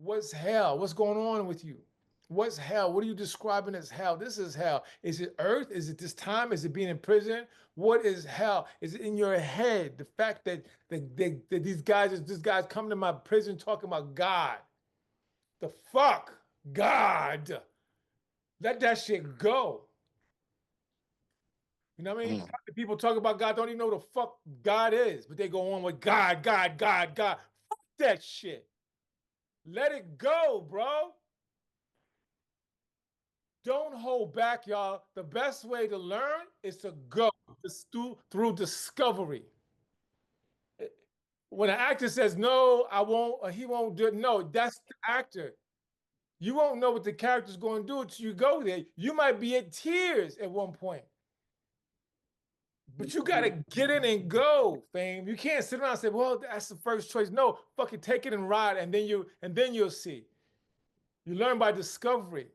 What's hell? What's going on with you? What's hell? What are you describing as hell? This is hell. Is it earth? Is it this time? Is it being in prison? What is hell? Is it in your head? The fact that these guys come to my prison talking about God. The fuck? God. Let that shit go. You know what I mean? Mm. Half the people talk about God don't even know what the fuck God is, but they go on with God, God, God, God. Fuck that shit. Let it go, bro. Don't hold back, y'all. The best way to learn is to go just through discovery. When an actor says, no, I won't, or he won't do it, no, that's the actor. You won't know what the character's going to do until you go there. You might be at tears at one point. But you gotta get in and go, fame. You can't sit around and say, "Well, that's the first choice." No, fucking take it and ride, and then you'll see. You learn by discovery.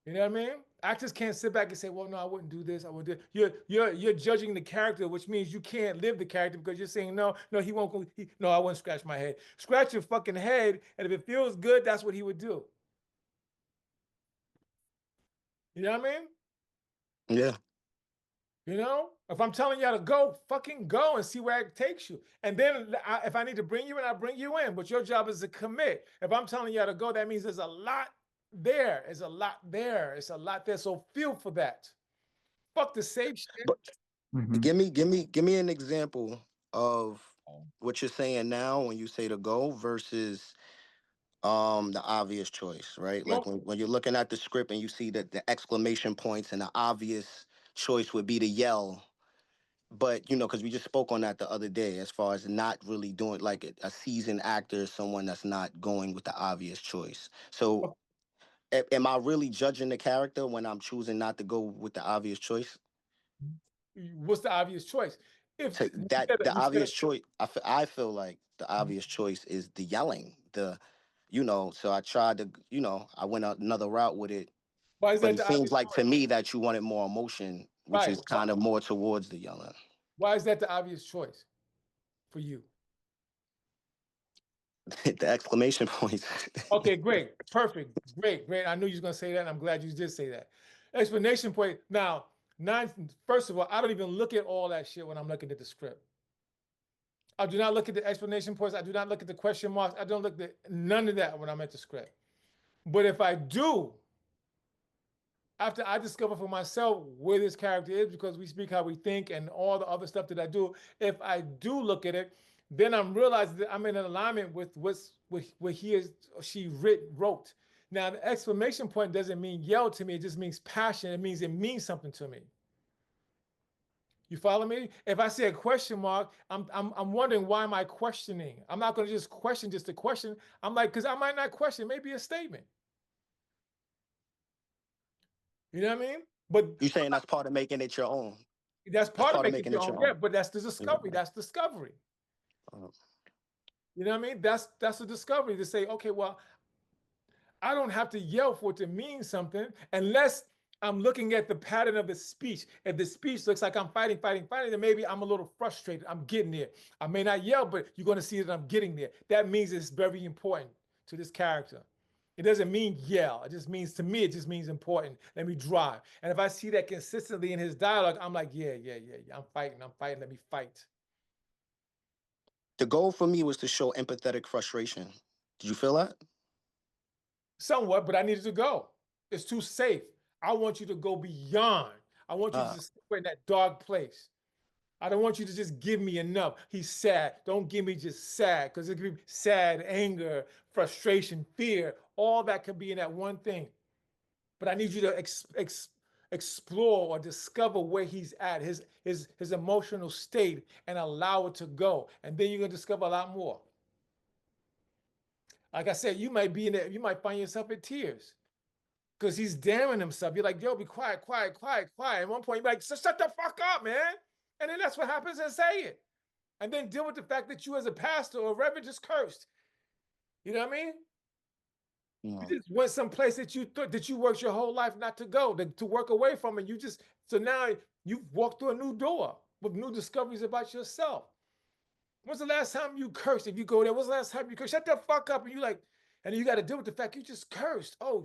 You know what I mean? Actors can't sit back and say, "Well, no, I wouldn't do this. I would do." You're judging the character, which means you can't live the character because you're saying, "No, no, he won't go. No, I wouldn't scratch my head. Scratch your fucking head, and if it feels good, that's what he would do." You know what I mean? Yeah. You know, if I'm telling you how to go, fucking go and see where it takes you. And then if I need to bring you in, I'll bring you in. But your job is to commit. If I'm telling you how to go, that means there's a lot there. There's a lot there. It's a lot there. So feel for that. Fuck the safe shit. But Hmm. give me an example of what you're saying now when you say to go versus the obvious choice, right? Like Don't when you're looking at the script and you see that the exclamation points and the obvious choice would be to yell. But because we just spoke on that the other day, as far as not really doing like a seasoned actor, someone that's not going with the obvious choice. So am I really judging the character when I'm choosing not to go with the obvious choice? what's the obvious choice? If To that the you said obvious choice, I feel like the obvious choice is the yelling. So I tried to, I went another route with it, why is but that it the seems obvious like to choice? me that you wanted more emotion, which Right. is kind of more towards the yelling. Why is that the obvious choice for you? The exclamation points. Okay, great. Perfect. Great, great. I knew you was gonna say that, and I'm glad you did say that. Explanation point. Now, first of all, I don't even look at all that shit when I'm looking at the script. I do not look at the explanation points. I do not look at the question marks. I don't look at none of that when I'm at the script. But if I do, after I discover for myself where this character is, because we speak how we think and all the other stuff that I do, if I do look at it, then I'm realizing that I'm in alignment with what he is or she wrote. Now, the exclamation point doesn't mean yell to me, it just means passion. It means something to me. You follow me? If I say a question mark, I'm wondering why am I questioning? I'm not going to just question just a question. I'm like, because I might not question, maybe a statement. You know what I mean? But You saying that's part of making it your own. that's That's part of part of making making your it own. your Yeah, own. but that's the Yeah. discovery. That's discovery. Uh, You know what I mean? That's a discovery to say, okay, well, I don't have to yell for it to mean something unless I'm looking at the pattern of the speech. If the speech looks like I'm fighting, fighting, fighting, then maybe I'm a little frustrated. I'm getting there. I may not yell, but you're going to see that I'm getting there. That means it's very important to this character. It doesn't mean yell. It just means to me, it just means important. Let me drive. And if I see that consistently in his dialogue, I'm like, yeah, yeah, yeah, yeah. I'm fighting. I'm fighting. Let me fight. the goal for me was to show empathetic frustration. Did you feel that? Somewhat, but I needed to go. It's too safe. I want you to go beyond. I want you to Uh, just stay in that dark place. I don't want you to just give me enough. He's sad. Don't give me just sad because it could be sad, anger, frustration, fear. All that could be in that one thing. But I need you to explore or discover where he's at, his emotional state, and allow it to go. And then you're gonna discover a lot more. Like I said, you might be in there, you might find yourself in tears because he's damning himself. You're like, yo, be quiet, quiet, quiet, quiet. At one point, you're like, so shut the fuck up, man. And then that's what happens and say it. And then deal with the fact that you as a pastor or a reverend just cursed. You know what I mean? You mm. just went someplace that you thought that you worked your whole life not to go, to work away from it. So now you've walked through a new door with new discoveries about yourself. When's the last time you cursed? If you go there, when's the last time you cursed? Shut the fuck up. And you like, And you got to deal with the fact you just cursed. Oh,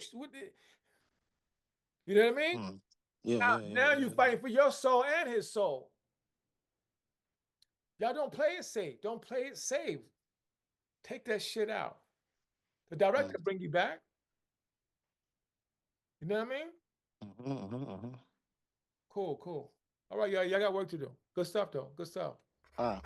you know what I mean? Mm. Yeah, Now, yeah, now yeah, you're yeah. fighting for your soul and his soul. Y'all don't play it safe. Don't play it safe. Take that shit out. The director bring you back. You know what I mean? Cool, cool. All right, y'all got work to do. Good stuff, though. Good stuff. All right.